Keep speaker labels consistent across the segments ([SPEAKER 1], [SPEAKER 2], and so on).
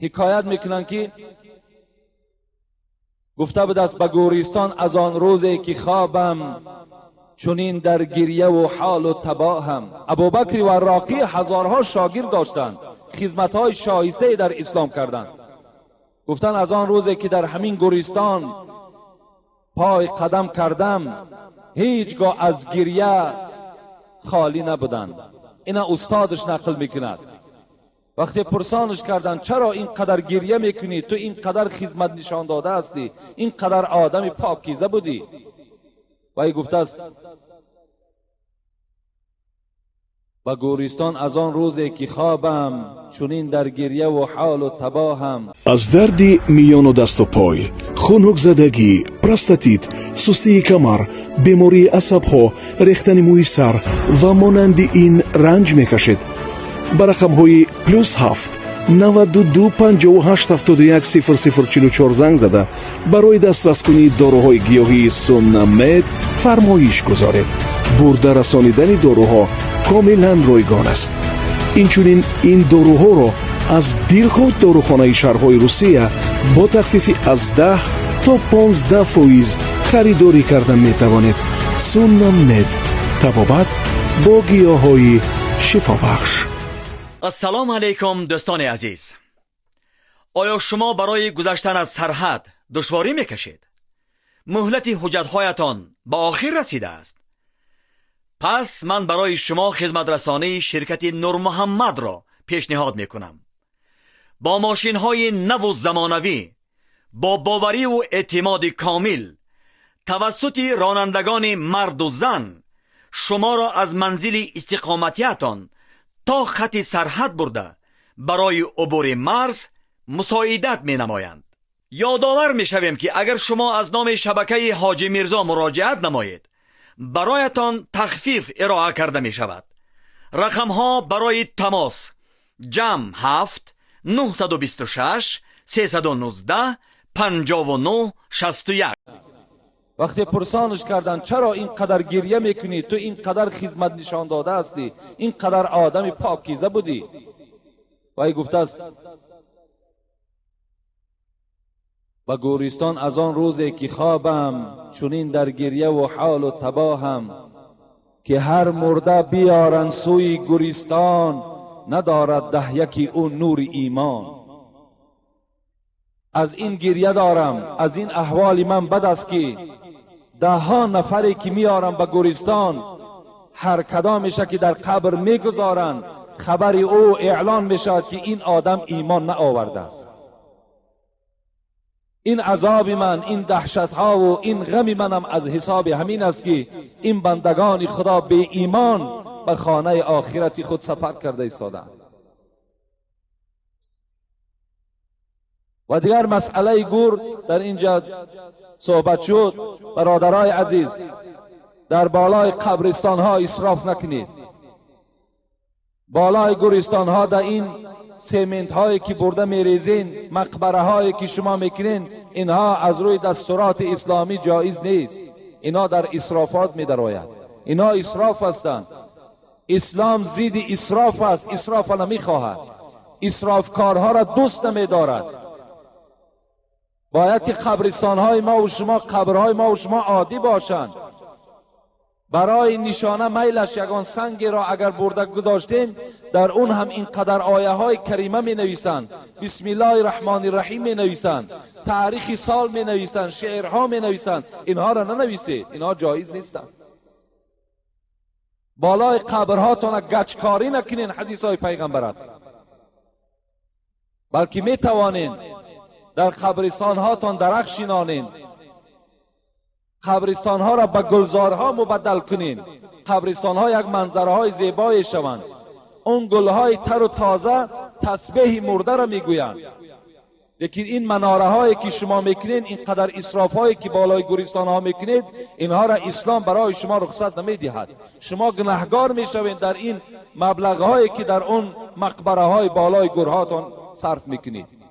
[SPEAKER 1] حکایت میکنن که گفته بود است به گوریستان از آن روزی که خوابم چنین در گریه و حال و تباهم. ابوبکر و راقی هزارها شاگرد داشتند، خدمت‌های شایسته در اسلام کردند. گفتن از آن روزی که در همین گوریستان پای قدم کردم هیچگاه از گریه خالی نبودند. اینا استادش نقل میکند. وقتی پرسانش کردند چرا اینقدر گریه میکنی، تو اینقدر خدمت نشان داده هستی، اینقدر آدم پاکیزه بودی، و ای گفته است و گوریستان از آن روزی که خوابم چنین در گریه و حال و تباهم.
[SPEAKER 2] از درد میان و دست و پای، خنک زدگی، پروستاتیت، سستی کمر، بیماری عصب‌ها، ریختن موی سر و مانند این رنج میکشید. با رقم‌های +7 92 58 71 0044 زنگ زده برای دسترس کنید داروهای گیاهی سونامد فرمایش گذارید. برده رسانیدن داروها کاملا رایگان است. اینچنین این داروها را از دلخود داروخانه شهرهای روسیه با تخفیف از 10 تا 15% خریداری کردن می توانید. سونامد، طبابت با گیاهای شفا بخش.
[SPEAKER 3] السلام علیکم دوستان عزیز. آیا شما برای گذشتن از سرحد دشواری میکشید؟ مهلت حجت‌هایتان به آخر رسیده است. پس من برای شما خدمت رسانی شرکت نور محمد را پیشنهاد میکنم. با ماشین‌های نو و زمانوی، با باوری و اعتماد کامل، توسط رانندگان مرد و زن شما را از منزل استقامتیتان تا خط سرحد برده برای عبور مرز مساعدت می نمایند. یادآور می شویم که اگر شما از نام شبکه حاجی میرزا مراجعت نمایید برایتان تخفیف ارائه کرده می شود. رقم ها برای تماس جمع 7 926 319 59 61.
[SPEAKER 1] وقتی پرسانش کردن چرا اینقدر گریه میکنی، تو اینقدر خدمت نشان داده هستی، اینقدر آدم پاکیزه بودی، و ای گفته است و گوریستان از آن روزی که خوابم چنین در گریه و حال و تباهم، که هر مرده بیارن سوی گوریستان ندارد ده یکی اون نور ایمان. از این گریه دارم، از این احوال من بد است که 10 نفری که میارم به گوریستان هر کدامش که در قبر میگذارن خبری او اعلان میشد که این آدم ایمان نآورده است. این عذاب من، این دهشت ها و این غم منم از حساب همین است که این بندگان خدا به ایمان به خانه آخرت خود سفر کرده ایستادند. و دیگر مسئله گور در اینجا صحبت شد. برادرای عزیز، در بالای قبرستان ها اسراف نکنید. بالای گورستان ها در این سیمنت هایی که برده میریزین، مقبره هایی که شما میکنین، اینها از روی دستورات اسلامی جایز نیست. اینا در اسرافات میدراید. اینا اسراف هستند. اسلام ضد اسراف است. اسراف نمیخواهد. اسرافکارها را دوست نمیدارد. باید که قبرستان های ما و شما، قبرهای ما و شما عادی باشند. برای نشانه میلش یگان سنگی را اگر برده گذاشتیم در اون هم اینقدر آیه های کریمه می نویسند، بسم الله الرحمن الرحیم می نویسند، تاریخ سال می نویسند، شعرها می نویسند. اینها را ننویسید، اینها جایز نیستند. بالای قبرهاتون گچکاری نکنین، حدیث های پیغمبر است. بلکه می توانین در قبرستان هاتون درخت شینانین، قبرستان ها را به گلزارها مبدل کنین. قبرستان ها یک منظره های زیبایی شوند. اون گل های تر و تازه تسبیح مرده را میگویند. لیکن این مناره هایی که شما میکنین، اینقدر اسراف هایی که بالای گورستان ها میکنید، اینها را اسلام برای شما رخصت نمیدهد. شما گناهگار میشوید در این مبلغ هایی که در اون مقبره های بالای گورهاتون صرف میکنید.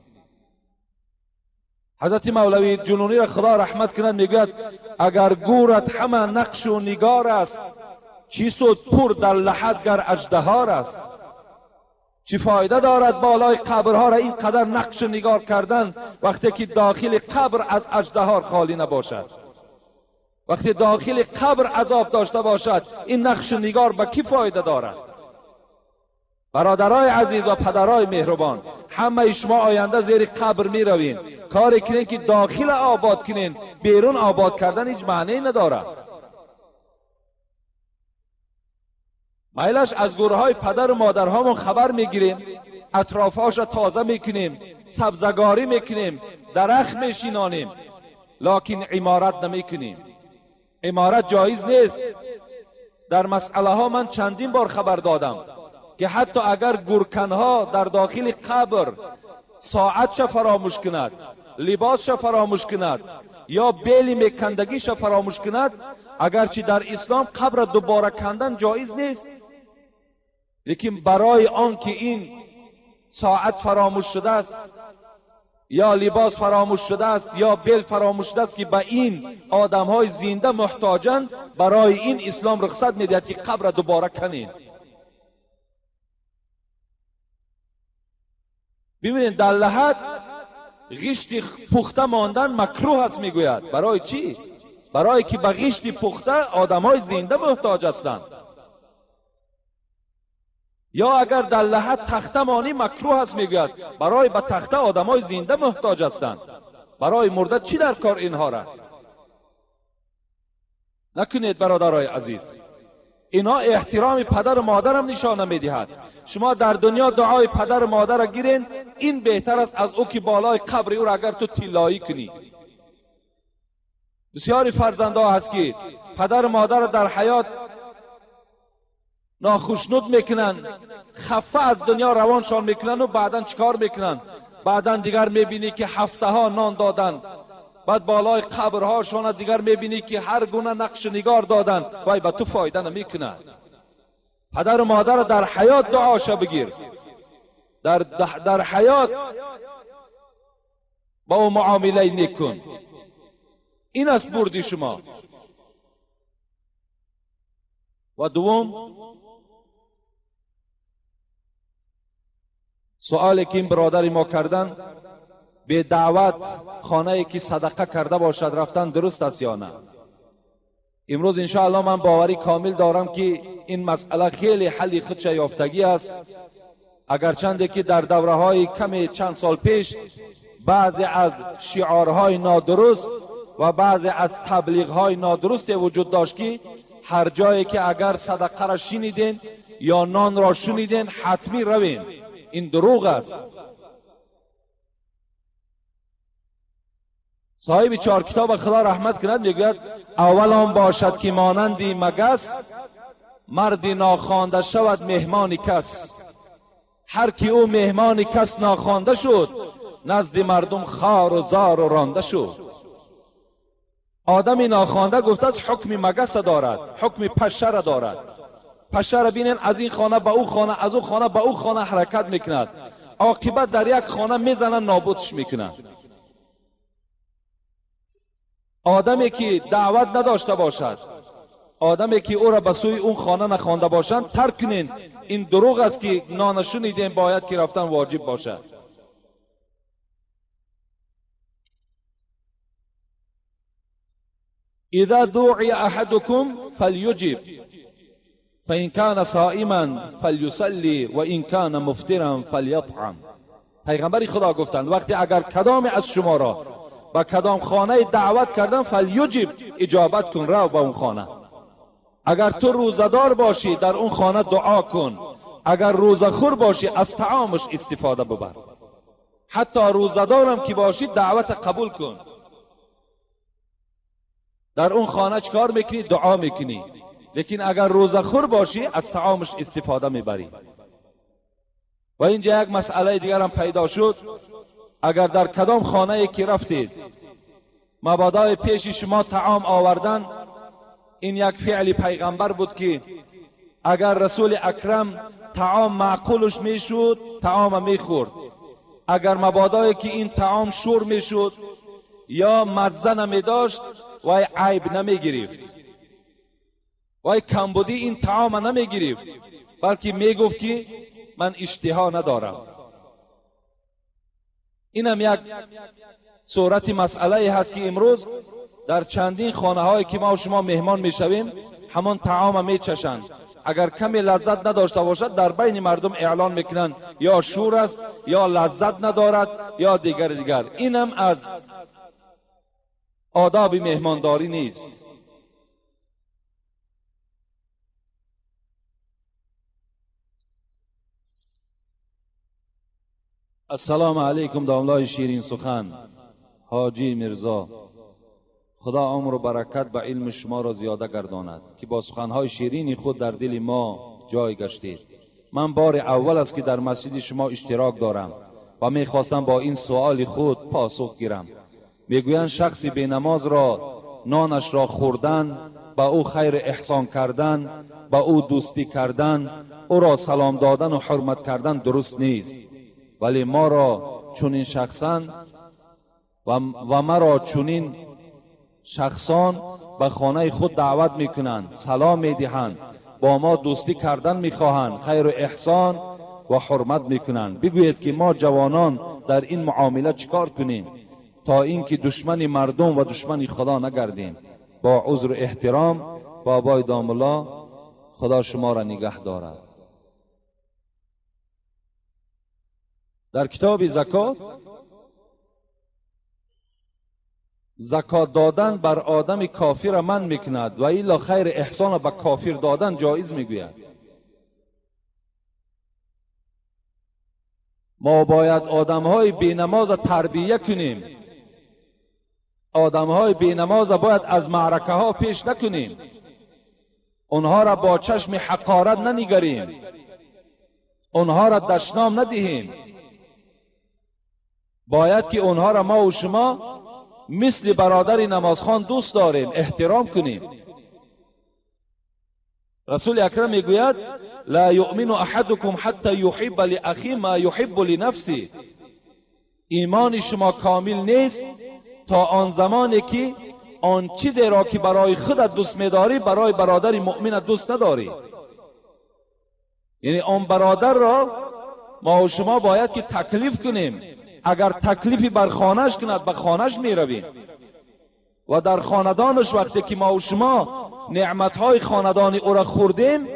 [SPEAKER 1] حضرت مولوی جنونی را خدا رحمت کند میگوید اگر گورت همه نقش و نگار است، چی سود پر در لحد گر اژدهار است. چی فایده دارد بالای قبرها را اینقدر نقش و نگار کردن وقتی که داخل قبر از اژدها خالی نباشد؟ وقتی داخل قبر عذاب داشته باشد این نقش و نگار به کی فایده دارد؟ برادرای عزیز و پدرای مهربان، همه شما آینده زیر قبر می روین، کاری کنین که داخل آباد کنین، بیرون آباد کردن هیچ معنی نداره. میلش از گروه های پدر و مادرهامون خبر میگیریم، اطرافهاش را تازه میکنیم، سبزگاری میکنیم، درخت میشینانیم، لکن عمارت نمیکنیم. عمارت جایز نیست. در مسئله ها من چندین بار خبر دادم که حتی اگر گورکنها در داخل قبر ساعتش فراموش کند، لباسش فراموش کند یا بیل میکندگیش فراموش کند، اگرچه در اسلام قبر دوباره کندن جایز نیست، لیکن برای آن که این ساعت فراموش شده است یا لباس فراموش شده است یا بیل فراموش شده است که به این آدم‌های زنده محتاجند، برای این اسلام رخصت میدهد که قبر دوباره کنین. ببینید در لحد غشت پخته ماندن مکروه است میگوید. برای چی؟ برای که به غشت پخته آدم‌های زنده محتاج هستند. یا اگر در لحد تخته مانی مکروه است میگوید، برای به تخته آدم‌های زنده محتاج هستند. برای مرده چی در کار اینها را؟ نکنید برادرای عزیز. اینا احترام پدر و مادر هم نشانه میدهد. شما در دنیا دعای پدر و مادر را گیرین، این بهتر است از او که بالای قبر او را اگر تو طلایی کنی. بسیاری فرزندها هست که پدر و مادر را در حیات ناخشنود میکنن، خفه از دنیا روانشان میکنن و بعدن چیکار میکنن؟ بعدن دیگر میبینی که هفته ها نان دادن، بعد بالای قبرهاشان دیگر میبینی که هر گونه نقش نگار دادن، وای به تو فایده نمیکنه. پدر و مادر در حیات دعاشو بگیر، در حیات با او معامله نکن. این است بردی شما. و دوم، سوالی که این برادر ما کردن، به دعوت خانه‌ای که صدقه کرده باشد رفتن درست است یا نه؟ امروز انشاءالله من باوری کامل دارم که این مسئله خیلی حل خودش یافتگی است. اگرچند که در دوره‌های کمی چند سال پیش بعضی از شعارهای نادرست و بعضی از تبلیغهای نادرست وجود داشت که هر جایی که اگر صدقه را شنیدین یا نان را شنیدین حتمی روین. این دروغ است. صاحب 4 کتاب خدا رحمت کند میگوید اول آن باشد که مانندی مگس، مردی ناخوانده شود مهمان کس. هر کی او مهمان کس ناخوانده شد، نزد مردم خار و زار و رانده شد. آدمی ناخوانده گفته است حکم مگس دارد، حکم پشه را دارد. پشه را بینین از این خانه به او خانه، از او خانه به او خانه حرکت میکند، عاقبت در یک خانه میزنن نابودش میکنن. آدمی که دعوت نداشته باشد، آدمی که او را به سوی اون خانه نخوانده باشند ترک کنین. این دروغ است که نانشونیدین باید که رفتن واجب باشد. اذا دعی احدکم فلیجب فإن كان صائما فلیصلی و ان کان مفطرا فلیطعم. پیغمبر خدا گفتند وقتی اگر کدام از شما را به کدام خانه دعوت کردن فلیجب، اجابت کن، رو به اون خانه. اگر تو روزدار باشی در اون خانه دعا کن، اگر روزخور باشی از طعامش استفاده ببر. حتی روزدارم که باشی دعوت قبول کن. در اون خانه چکار میکنی؟ دعا میکنی. لیکن اگر روزخور باشی از طعامش استفاده میبری. و اینجا یک مسئله دیگر هم پیدا شد. اگر در کدام خانه ای که رفتید مبادا پیش شما طعام آوردن، این یک فعل پیغمبر بود که اگر رسول اکرم طعام معقولش میشد طعام میخورد، اگر مبادایی که این طعام شور میشد یا مزه نمیداشت وای عیب نمیگرفت، وای کمبودی این طعام نمیگرفت، بلکه میگفت که من اشتها ندارم. اینم یک صورت مسئله هست که امروز در چندین خانه هایی که ما و شما مهمان میشویم همان طعام میچشند. اگر کمی لذت نداشته باشد در بین مردم اعلان میکنند یا شور است یا لذت ندارد یا دیگر. اینم از آداب مهمانداری نیست. السلام علیکم داملای شیرین سخن، حاجی مرزا. خدا عمر و برکت به علم شما را زیاده گرداند که با سخنهای شیرین خود در دل ما جای گشتید. من بار اول است که در مسجد شما اشتراک دارم و میخواستم با این سوال خود پاسخ گیرم. میگویند شخصی بی نماز را نانش را خوردن، با او خیر احسان کردن، با او دوستی کردن، او را سلام دادن و حرمت کردن درست نیست. ولی ما را چنین شخصان و مرا چنین شخصان به خانه خود دعوت میکنند، سلام میدهند، با ما دوستی کردن میخواهند، خیر و احسان و حرمت میکنند. بگویید که ما جوانان در این معامله چیکار کنیم تا اینکه دشمن مردم و دشمن خدا نگردیم؟ با عذر و احترام، بابای داملا، خدا شما را نگه دارد. در کتاب زکات دادن بر آدم کافر من میکند و الا خیر احسان به کافر دادن جایز میگوید. ما باید آدمهای بینماز تربیه کنیم. آدمهای بینماز باید از معرکه ها پیش نکنیم. اونها را با چشم حقارت ننگریم. اونها را دشنام ندهیم. باید که اونها را ما و شما مثل برادر نمازخوان دوست داریم، احترام کنیم. رسول اکرم میگوید لا یؤمن احدکم حتی یحب لاخیه ما یحب لنفسه. ایمان شما کامل نیست تا آن زمانی که آن چیزی را که برای خودت دوست می‌داری برای برادر مؤمن دوست نداری. یعنی آن برادر را ما و شما باید که تکلیف کنیم. اگر تکلیفی بر خانهش کند به خانهش می رویم و در خاندانش وقتی که ما و شما نعمتهای خاندانی او را خوردیم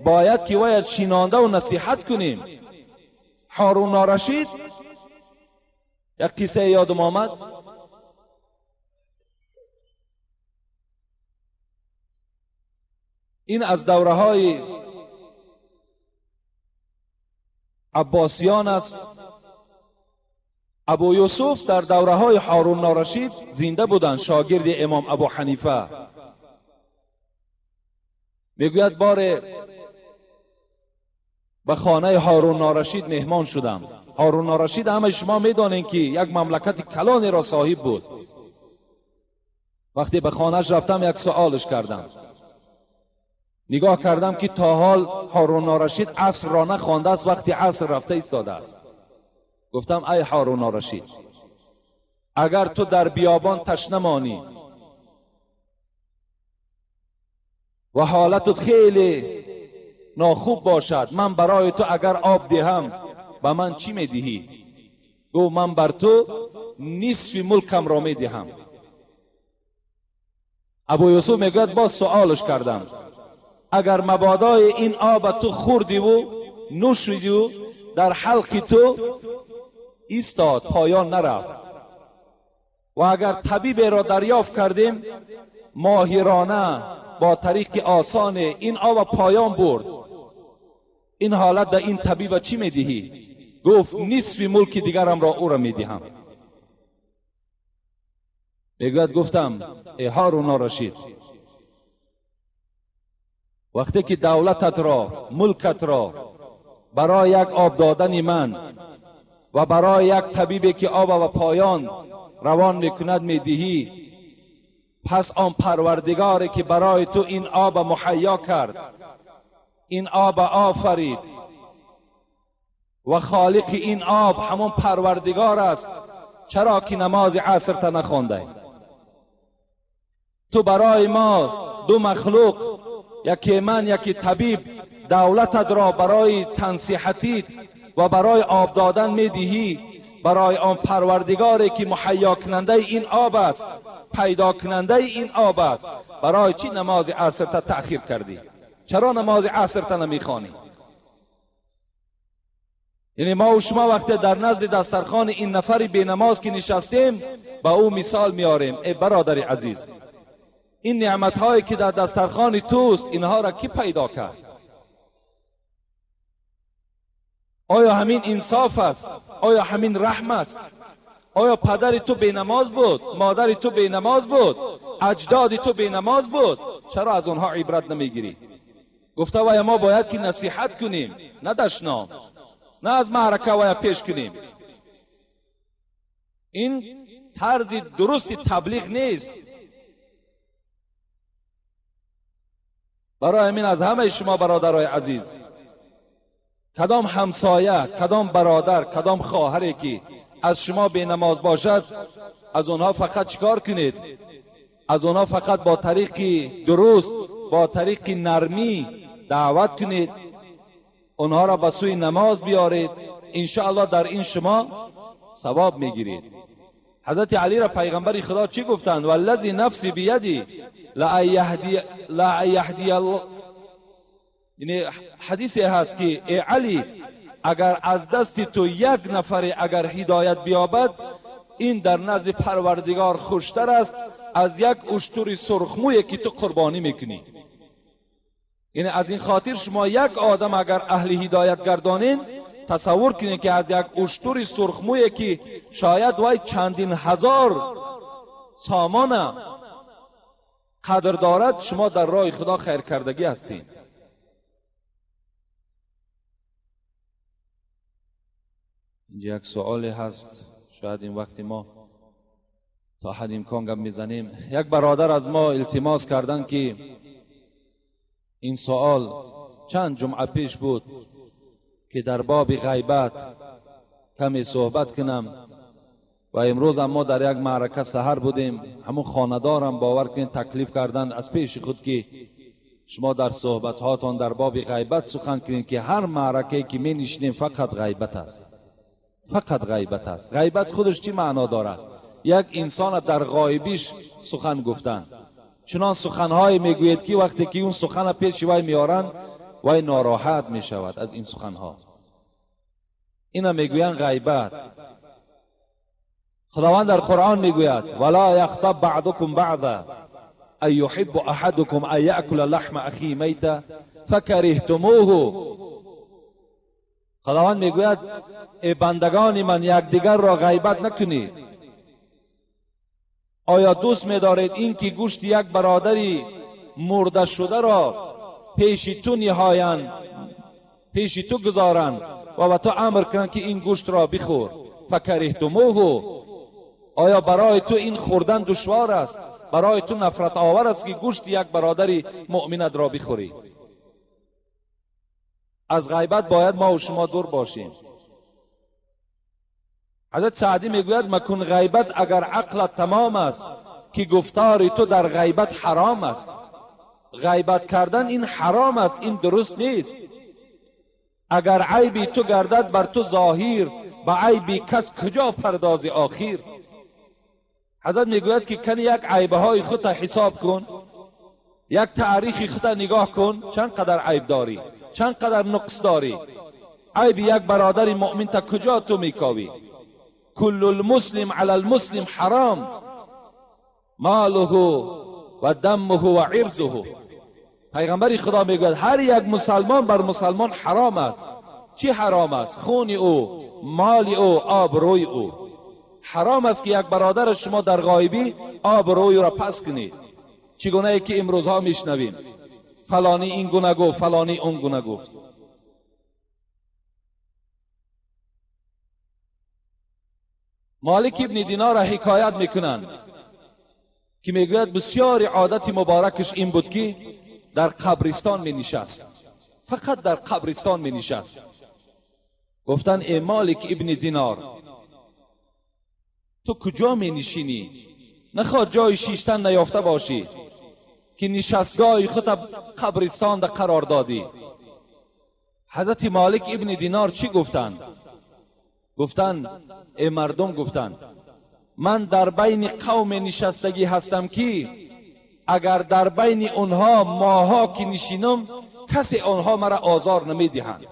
[SPEAKER 1] باید که باید شینانده و نصیحت کنیم. هارون الرشید یک قصه یادم آمد. این از دوره های عباسیان است. ابو یوسف در دوره های هارون الرشید زنده بودند، شاگرد امام ابو حنیفه. میگوید بار به خانه هارون الرشید مهمان شدم. هارون الرشید همه شما میدانید که یک مملکت کلانی را صاحب بود. وقتی به خانهش رفتم یک سوالش کردم. نگاه کردم که تا حال هارون الرشید عصر را نخوانده است، وقتی عصر رفته ایستاده است. گفتم ای هارون الرشید، اگر تو در بیابان تشنه مانی و حالتت خیلی ناخوب باشد، من برای تو اگر آب دهم به من چی میدهی؟ گفت من بر تو نصف ملکم را میدهم. ابو یوسف میگوید باز سوالش کردم اگر مبادای این آب تو خوردی و نوشیدی و در حلق تو ایستاد پایان نرفت و اگر طبیب را دریافت کردیم ماهرانه با طریق آسان این آب پایان برد، این حالت در این طبیب چی میدهی؟ گفت نصف ملک دیگرم را او را میدهم. میگوید گفتم ای هارون الرشید، وقتی که دولتت را ملکت را برای یک آب دادن من و برای یک طبیبی که آب و پایان روان میکند میدهی، پس آن پروردگاری که برای تو این آب مهیا کرد، این آب آفرید و خالق این آب همون پروردگار است، چرا که نماز عصر تا نخوانده؟ تو برای ما دو مخلوق، یکی من یکی طبیب، دولتت را برای تنصیحتی و برای آب دادن میدهی، برای آن پروردگاری که مهیا کننده این آب است، پیدا کننده این آب است، برای چی نماز عصر تا تأخیر کردی؟ چرا نماز عصر تا نمیخوانی؟ یعنی ما و شما وقتی در نزد دسترخوان این نفری بی نماز که نشستیم با او مثال میاریم. ای برادر عزیز، این نعمت هایی که در دسترخوان توست اینها را کی پیدا کرد؟ آیا همین انصاف است؟ آیا همین رحم است؟ آیا پدر تو بی نماز بود؟ مادر تو بی نماز بود؟ اجداد تو بی نماز بود؟ چرا از اونها عبرت نمیگیری؟ گفته وای ما باید که نصیحت کنیم، نه دشنام، نه از معرکه وای پیش کنیم. این طرز درست تبلیغ نیست. برای همین از همه شما برادرای عزیز، کدام همسایه، کدام برادر، کدام خواهری که از شما بی نماز باشد، از اونها فقط چیکار کنید؟ از اونها فقط با طریق درست، با طریق نرمی دعوت کنید، اونها را به سوی نماز بیارید. انشاءالله در این شما ثواب میگیرید. حضرت علی را پیغمبر خدا چی گفتند؟ والذی نفسی بیدی لا یهدی الله. یعنی حدیثی هست که ای علی، اگر از دست تو یک نفر اگر هدایت بیابد، این در نزد پروردگار خوشتر است از یک اشتر سرخمویی که تو قربانی میکنی. یعنی از این خاطر شما یک آدم اگر اهل هدایت گردانین، تصور کنید که از یک اشتر سرخمویی که شاید وای چندین هزار سامان قدر دارد، شما در راه خدا خیر کردگی هستین. اینجا یک سوالی هست، شاید این وقتی ما تا حد امکان گپ میزنیم. یک برادر از ما التماس کردن که این سوال چند جمعه پیش بود که در باب غیبت کمی صحبت کنم و امروز اما در یک معرکه سحر بودیم. همون خاندارم باور کنید تکلیف کردن از پیش خود که شما در صحبت هاتون در باب غیبت سخن کنید که هر معرکه که می نشینیم فقط غیبت است، فقط غیبت است. غیبت خودش چی معنا دارد؟ یک انسان در غایبیش سخن گفتن. چنان سخنهای میگوید که وقتی که اون سخن پیش وای میارن وای ناراحت میشود از این سخنها. اینا میگوین غیبت. خداوند در قرآن میگوید ولا یغتب بعضکم بعضا ان یحب احدکم ان یأکل لحم اخی میتا فکرهتموه. خداوند میگوید ای بندگان من، یکدیگر را غیبت نکنید. آیا دوست می‌دارید این که گوشت یک برادری مرده شده را پیش تو نهایند، پیش تو گذارند و به تو امر کنند که این گوشت را بخور؟ فکرهتموه. آیا برای تو این خوردن دشوار است؟ برای تو نفرت آور است که گوشت یک برادری مؤمنت را بخوری؟ از غیبت باید ما و شما دور باشیم. حضرت سعدی میگوید مکن غیبت اگر عقلت تمام است که گفتار تو در غیبت حرام است. غیبت کردن این حرام است، این درست نیست. اگر عیبی تو گردد بر تو ظاهر، با عیبی کس کجا پرداز آخر. حضرت میگوید که کنی یک عیبه های خود حساب کن، یک تاریخ خود نگاه کن، چند قدر عیب داری، چند قدر نقص داری. عیب یک برادر مؤمن تا کجا تو میکاوی؟ کل المسلم علی المسلم حرام ماله و دمه و عرضه. پیغمبر خدا میگوید هر یک مسلمان بر مسلمان حرام است. چی حرام است؟ خون او، مال او، آبروی او. حرام است که یک برادر شما در غایبی آبروی را پس کنید. چگونه ای که امروزها میشنویم فلانی این گونه گفت، فلانی اون گونه گفت. مالک ابن دینار را حکایت میکنند که میگوید بسیار عادت مبارکش این بود که در قبرستان می نشست، فقط در قبرستان می نشست. گفتن ای مالک ابن دینار، تو کجا می نشینی؟ نخواد جای شیشتن نیافته باشی که نشستگاه خود قبرستان در قرار دادی. حضرت مالک ابن دینار چی گفتند؟ گفتند ای مردم، گفتند من در بین قوم نشستگی هستم که اگر در بین اونها ماها که نشینم کسی اونها مرا آزار نمیدهند.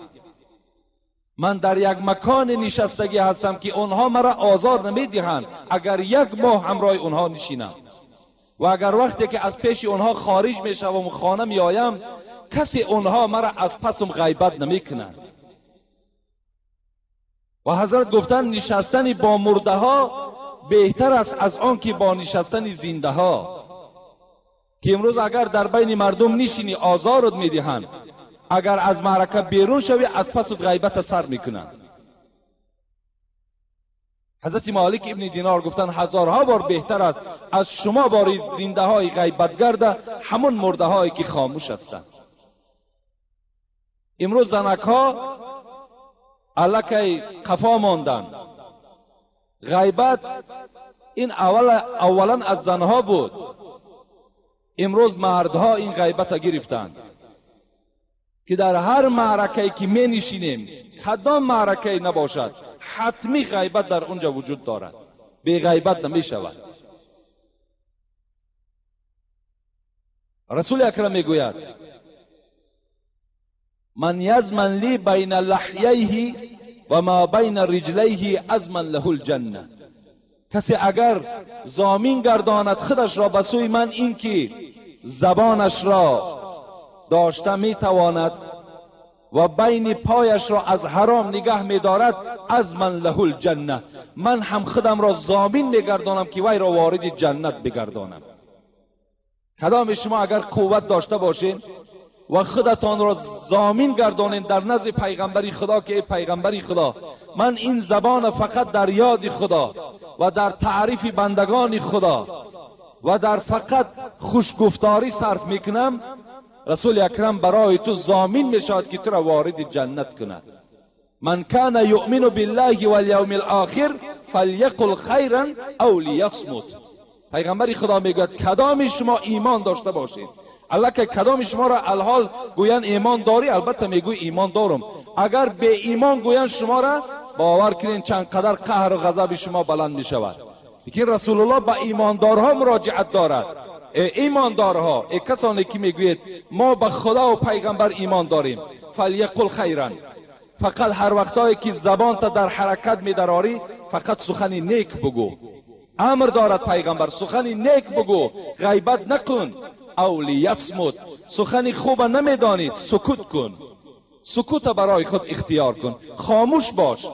[SPEAKER 1] من در یک مکان نشستگی هستم که اونها مرا آزار نمیدهند اگر یک ماه همراه اونها نشینم، و اگر وقتی که از پیش اونها خارج میشوم و خانه میآیم کسی اونها مرا از پسم غیبت نمیکنند. و حضرت گفتند نشستن با مرده ها بهتر است از آن که با نشستن زنده ها، که امروز اگر در بین مردم نشینی آزارت میدهند، اگر از معرکه بیرون شوی از پس غیبت سر میکنند. حضرت مالک ابن دینار گفتند هزارها بار بهتر است از شما باری زنده های غیبت گرده همون مرده هایی که خاموش هستند. امروز زنک ها الکی قفا ماندند. غیبت این اولا از زنها بود، امروز مردها این غیبت گرفتند که در هر معرکه‌ای که می نشینیم، کدام معرکه‌ای نباشد، حتمی غیبت در اونجا وجود دارد، بی غیبت نمی شود. رسول اکرم می گوید من یضمن لی بین لحییه و ما بین رجلیه اضمن له الجنه. کسی اگر ضامین گرداند خودش را به سوی من این که زبانش را داشته می تواند و بین پایش را از حرام نگه می دارد، اضمن له الجنه، من هم خودم را ضامین می گردانم که وی را وارد جنت بگردانم. کدام شما اگر قوت داشته باشین و خودتان را ضامین گردانین در نزد پیغمبری خدا که ای پیغمبری خدا، من این زبان فقط در یاد خدا و در تعریف بندگان خدا و در فقط خوشگفتاری صرف میکنم، رسول اکرم برای تو ضامین میشود که تو را وارد جنت کند. من کان یؤمن بالله والیوم الاخر فلیقل خیرا او لیصمت. پیغمبری خدا میگوید کدام شما ایمان داشته باشید، البته کدام شما را الحال گوین ایمان داری، البته میگوی ایمان دارم، اگر به ایمان گوین شما را باور کنین چندقدر قهر و غضب شما بلند می شود. لیکن رسول الله با ایماندارها مراجعت دارد. ایماندارها، کسانی که میگوید ما به خدا و پیغمبر ایمان داریم، فلیقل خیرا، فقط هر وقتایی که زبان تا در حرکت میدراری فقط سخن نیک بگو. امر دارد پیغمبر سخن نیک بگو، غیبت نکن. او لیصمت، سخن خوب نمیدانید سکوت کن، سکوت برای خود اختیار کن، خاموش باش.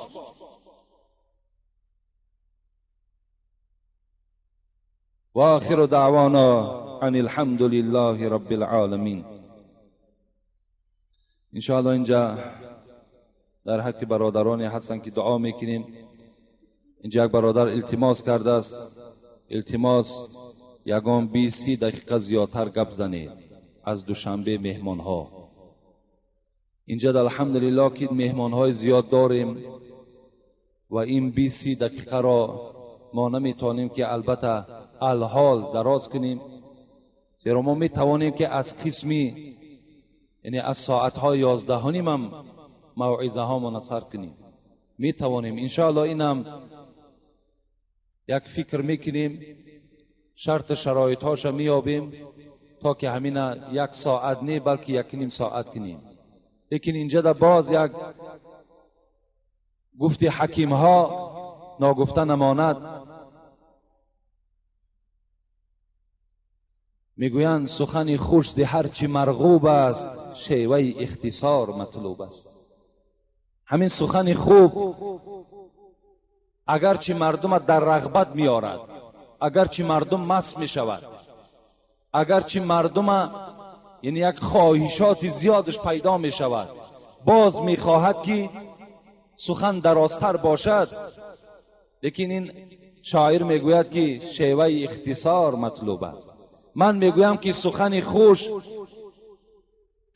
[SPEAKER 1] و آخر دعوانا ان الحمد لله رب العالمین. انشاءالله اینجا در حق برادرانی هستن که دعا میکنیم. اینجا یک برادر التماس کرده است، التماس یگان 20 دقیقه زیادتر گپ زنید از دوشنبه مهمان ها. اینجا در الحمدلله که مهمان های زیاد داریم و این 20 دقیقه را ما نمیتونیم که البته الحال دراز کنیم، زیرا ما میتوانیم که از قسمی یعنی از ساعت های 11 هم موعظه ها منحصر کنیم. میتوانیم انشاءالله اینم یک فکر میکنیم، شرط شرایط هاش میابیم تا که همین 1 ساعت نه بلکه 1.5 ساعت کنیم. لیکن اینجا در باز یک گفت حکیم ها ناگفته نماند. میگویند سخن خوش ز هرچی مرغوب است، شیوه اختصار مطلوب است. همین سخن خوب اگرچه مردم در رغبت میارد، اگرچه مردم مست میشود، اگرچه مردم یعنی یک خواهشات زیادش پیدا میشود، باز میخواهد که سخن درازتر باشد. لیکن این شاعر میگوید که شیوه اختصار مطلوب است. من میگویم که سخن خوش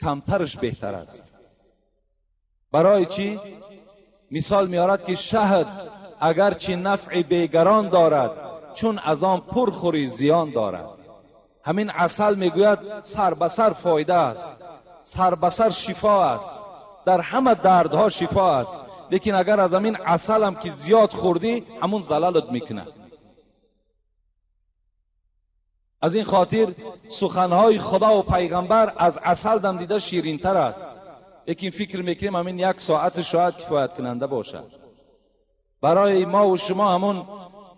[SPEAKER 1] کمترش بهتر است. برای چی؟ مثال میارد که شهد اگرچه نفع بیگران دارد، چون از آن پرخوری زیان دارد. همین عسل میگوید سر به سر فایده است، سر به سر شفا است. در همه دردها شفا است. لیکن اگر از همین عسل هم که زیاد خوردی همون زلالت میکنه. از این خاطر سخنهای خدا و پیغمبر از عسل دم دیده شیرین تر است. لیکن فکر میکنیم همین 1 ساعت شاید کفایت کننده باشد. برای ما و شما همون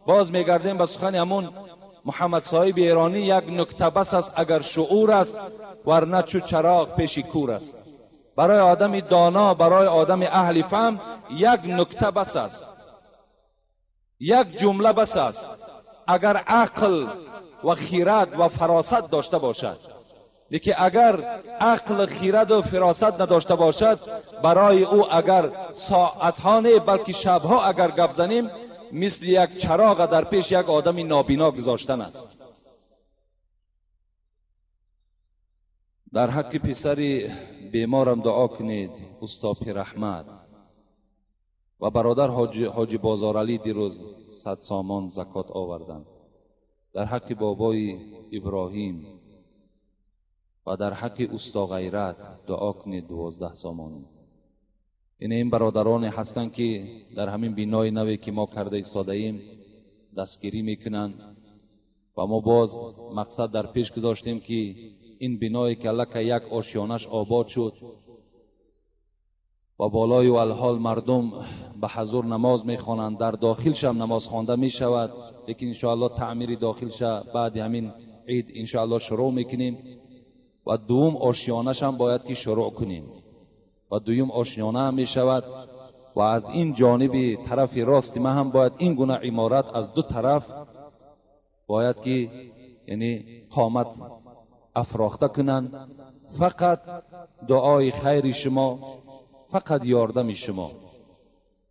[SPEAKER 1] باز میگردیم به سخن همون محمد صاحب ایرانی، 1 نکته بس است اگر شعور است، ورنه چو چراغ پیش کور است. برای آدم دانا، برای آدم اهل فهم 1 نکته بس است، 1 جمله بس است اگر عقل و خیرت و فراست داشته باشد. لیکن اگر عقل، خیرت و فراست نداشته باشد، برای او اگر ساعتها نه بلکه شبها اگر گپ زنیم مثل 1 چراغ در پیش 1 آدم نابینا گذاشتن است. در حق پسر بیمارم دعا کنید، استاد پیر احمد و برادر حاجی بازارعلی دیروز 100 سامان زکات آوردند. در حق بابای ابراهیم و در حق استا غیرت دعا کنید 12 سامانی. این برادران هستند که در همین بینای نوی که ما کرده ایستاده ایم دستگیری میکنند و ما باز مقصد در پیش گذاشتیم که این بینایی که الله که 1 آشیانش آباد شد و بالای و الحال مردم به حضور نماز میخوانند، در داخلش هم نماز خوانده میشود. لیکن انشاءالله تعمیر داخلش بعد همین عید انشاءالله شروع میکنیم و دوم آشیانش هم باید که شروع کنیم و دوم آشیانه هم میشود و از این جانب طرف راست ما هم باید این گونه عمارت از 2 طرف باید که یعنی قامت افراخته کنند. فقط دعای خیر شما، فقط یاردم شما.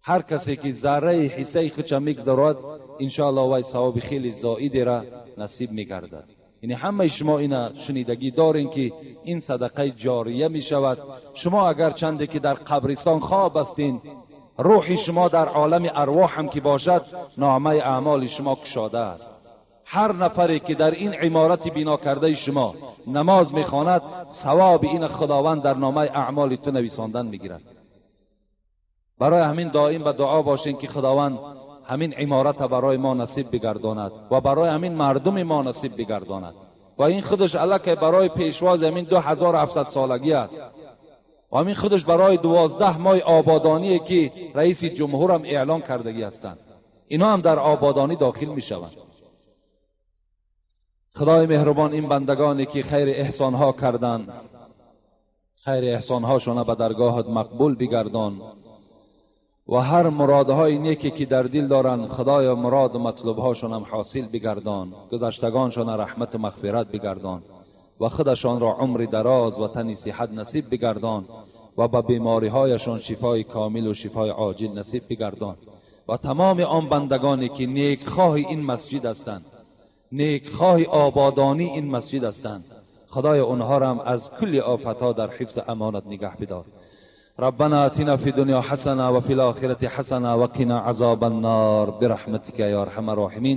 [SPEAKER 1] هر کسی که ذره حصه خودش میگذارد انشاءالله وای ثواب خیلی زائد را نصیب میگردد. یعنی همه شما اینا شنیدگی دارین که این صدقه جاریه می شود. شما اگر چنده که در قبرستان خواب هستین، روح شما در عالم ارواح هم که باشد نامه اعمال شما کشاده است. هر نفری که در این عمارت بنا کرده شما نماز میخواند ثواب این خداوند در نامه اعمال تو نویساندن میگیرد. برای همین دائم به دعا باشین که خداوند همین عمارت برای ما نصیب بگرداند و برای همین مردم ما نصیب بگرداند و این خودش الله که برای پیشواز همین 2700 سالگی است و همین خودش برای 12 ماه آبادانی که رئیس جمهور هم اعلان کردگی هستند، اینا هم در آبادانی داخل می شوند. خدای مهربان این بندگانی که خیر احسان ها کردند، خیر احسان هاشون به درگاهت مقبول بگردان و هر مرادهای نیکی که در دل دارن خدای مراد و مطلوب هاشون هم حاصل بگردان. گذشتگانشون رحمت و مغفرت بگردان و خودشان را عمر دراز و تن صحت نصیب بگردان و به بیماری هایشان شفای کامل و شفای عاجل نصیب بگردان و تمام آن بندگانی که نیکخواه این مسجد هستند، نیکخواه آبادانی این مسجد هستند، خدای اونها را هم از کل آفتها در حفظ امانت نگه بدار. ربنا آتنا في الدنيا حسنة وفي الآخرة حسنة وقنا عذاب النار برحمتك يا أرحم الراحمين.